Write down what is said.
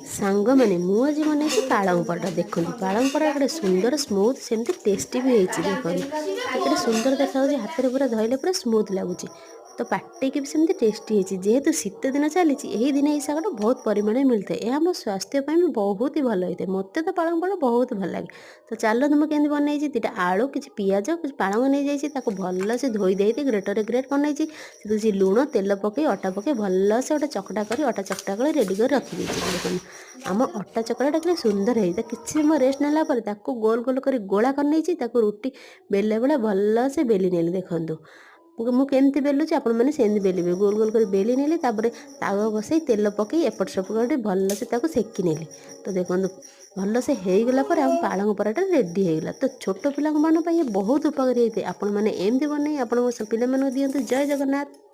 सांग मैंने मु आज बन पालंग पराठा देखो पालंग पराठा गोटे सुंदर स्मूथ सेमती टेस्टी भी होती देखो तो सुंदर देखा हाथ में पूरा धोले पूरा स्मूथ लगुच तो पार्टी की भी सेमती टेस्टी होती जेहेतु शीत दिन चली दिन ये शागटा बहुत परिमाण मिलता है यह आम स्वास्थ्य भी बहुत ही भल होता है मत तो पालंग पराठा बहुत भल लगे तो चलो तुम केमी बनई दुटा आलू किसी पिज कुछ पालंग नहीं जाइए भल से धोई दे ग्रेटर ग्रेट कर लुण तेल पकई अटा पकई भल से गोटे चकटा कर अटा चकटा कर रेडी कर रखी देखो आम अटा चकड़ाटा कि सुंदर है किसी समय रेस्ट नेला गोल गोल कर गोला कर रुटी बेले बेले भल से बेली नेली देखो मुझे बेलुची आपण मैंने सेमती बेलिबे गोल गोल कर बेली नेली तावा बसई तेल पकई एपट सेपट भल से सेकी नेली तो देखो भल से होगला आम पालंग पराठा रेडी होगला तो छोट पिला बहुत उपकारी होते हैं आपण मैंने एमती बन आप पे दिंतु जय जगन्नाथ।